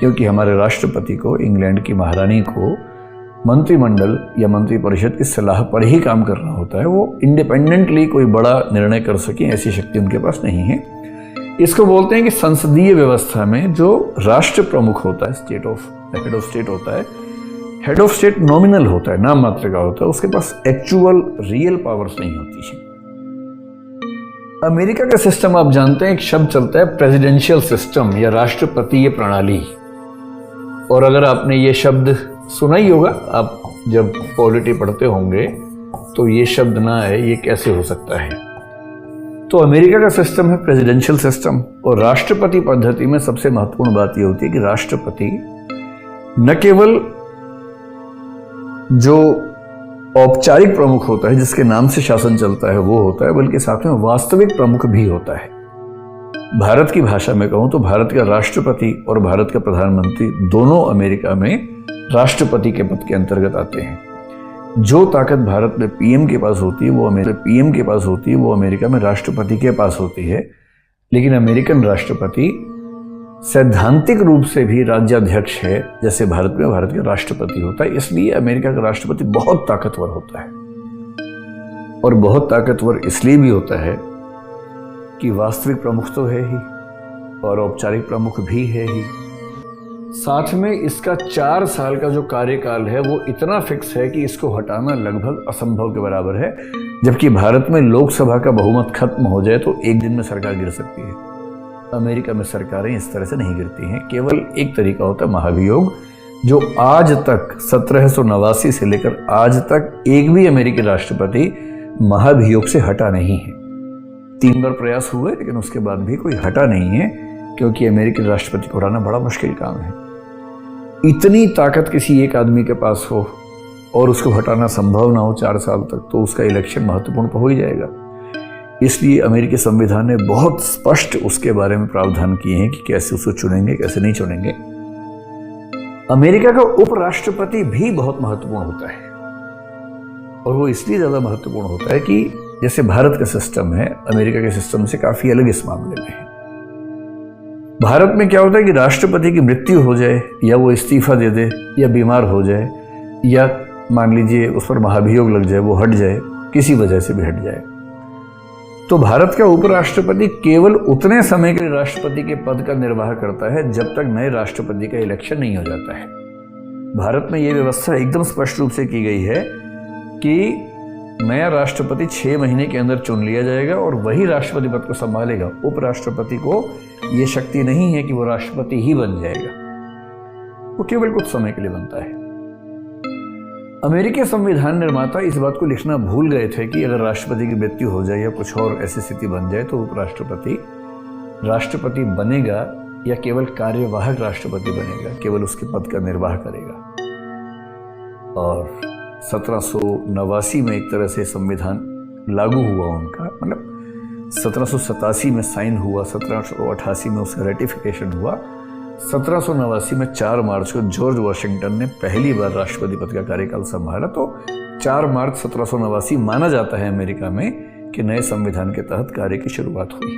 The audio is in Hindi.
क्योंकि हमारे राष्ट्रपति को, इंग्लैंड की महारानी को मंत्रिमंडल या मंत्रिपरिषद की सलाह पर ही काम करना होता है। वो इंडिपेंडेंटली कोई बड़ा निर्णय कर सके ऐसी शक्ति उनके पास नहीं है। इसको बोलते हैं कि संसदीय व्यवस्था में जो राष्ट्र प्रमुख होता है, हेड ऑफ स्टेट होता है, हेड ऑफ स्टेट नॉमिनल होता है, नाम मात्र का होता है, उसके पास एक्चुअल रियल पावर्स नहीं होती है। अमेरिका का सिस्टम आप जानते हैं, एक शब्द चलता है प्रेसिडेंशियल सिस्टम या राष्ट्रपतीय प्रणाली। और अगर आपने ये शब्द सुना ही होगा, आप जब पॉलिटी पढ़ते होंगे तो ये शब्द ना आए, ये कैसे हो सकता है। तो अमेरिका का सिस्टम है प्रेसिडेंशियल सिस्टम, और राष्ट्रपति पद्धति में सबसे महत्वपूर्ण बात यह होती है कि राष्ट्रपति न केवल जो औपचारिक प्रमुख होता है, जिसके नाम से शासन चलता है, वो होता है, बल्कि साथ में वास्तविक प्रमुख भी होता है। भारत की भाषा में कहूं तो भारत का राष्ट्रपति और भारत का प्रधानमंत्री दोनों अमेरिका में राष्ट्रपति के पद के अंतर्गत आते हैं। जो ताकत भारत में पीएम के पास होती है वो अमेरिका में राष्ट्रपति के पास होती है। लेकिन अमेरिकन राष्ट्रपति सैद्धांतिक रूप से भी राज्याध्यक्ष है, जैसे भारत में भारत का राष्ट्रपति होता है। इसलिए अमेरिका का राष्ट्रपति बहुत ताकतवर होता है, और बहुत ताकतवर इसलिए भी होता है कि वास्तविक प्रमुख तो है ही और औपचारिक प्रमुख भी है ही। साथ में इसका 4 साल का जो कार्यकाल है वो इतना फिक्स है कि इसको हटाना लगभग असंभव के बराबर है। जबकि भारत में लोकसभा का बहुमत खत्म हो जाए तो एक दिन में सरकार गिर सकती है। अमेरिका में सरकारें इस तरह से नहीं गिरती हैं। केवल एक तरीका होता है महाभियोग, जो आज तक 1789 से लेकर आज तक एक भी अमेरिकी राष्ट्रपति महाभियोग से हटा नहीं है। 3 बार प्रयास हुए लेकिन उसके बाद भी कोई हटा नहीं है, क्योंकि अमेरिकी राष्ट्रपति को हटाना बड़ा मुश्किल काम है। इतनी ताकत किसी एक आदमी के पास हो और उसको हटाना संभव ना हो 4 साल तक, तो उसका इलेक्शन महत्वपूर्ण तो हो ही जाएगा। इसलिए अमेरिकी संविधान ने बहुत स्पष्ट उसके बारे में प्रावधान किए हैं कि कैसे उसको चुनेंगे, कैसे नहीं चुनेंगे। अमेरिका का उपराष्ट्रपति भी बहुत महत्वपूर्ण होता है, और वो इसलिए ज्यादा महत्वपूर्ण होता है कि जैसे भारत का सिस्टम है, अमेरिका के सिस्टम से काफी अलग इस मामले में है। भारत में क्या होता है कि राष्ट्रपति की मृत्यु हो जाए, या वो इस्तीफा दे दे, या बीमार हो जाए, या मान लीजिए उस पर महाभियोग लग जाए, वो हट जाए, किसी वजह से भी हट जाए, तो भारत का उपराष्ट्रपति केवल उतने समय के लिए राष्ट्रपति के पद का निर्वाह करता है जब तक नए राष्ट्रपति का इलेक्शन नहीं हो जाता है। भारत में यह व्यवस्था एकदम स्पष्ट रूप से की गई है कि नया राष्ट्रपति 6 महीने के अंदर चुन लिया जाएगा और वही राष्ट्रपति पद को संभालेगा। उपराष्ट्रपति को यह शक्ति नहीं है कि वो राष्ट्रपति ही बन जाएगा, वो केवल कुछ समय के लिए बनता है। अमेरिकी संविधान निर्माता इस बात को लिखना भूल गए थे कि अगर राष्ट्रपति की मृत्यु हो जाए या कुछ और ऐसी स्थिति बन जाए तो उपराष्ट्रपति राष्ट्रपपति बनेगा या केवल कार्यवाहक राष्ट्रपति बनेगा, केवल उसके पद का निर्वाह करेगा। और 1789 में एक तरह से संविधान लागू हुआ उनका, मतलब 1787 में साइन हुआ, 1788 में उसका रेटिफिकेशन हुआ, 1789 में 4 मार्च को जॉर्ज वॉशिंगटन ने पहली बार राष्ट्रपति पद का कार्यकाल संभाला। तो 4 मार्च 1789 माना जाता है अमेरिका में कि नए संविधान के तहत कार्य की शुरुआत हुई।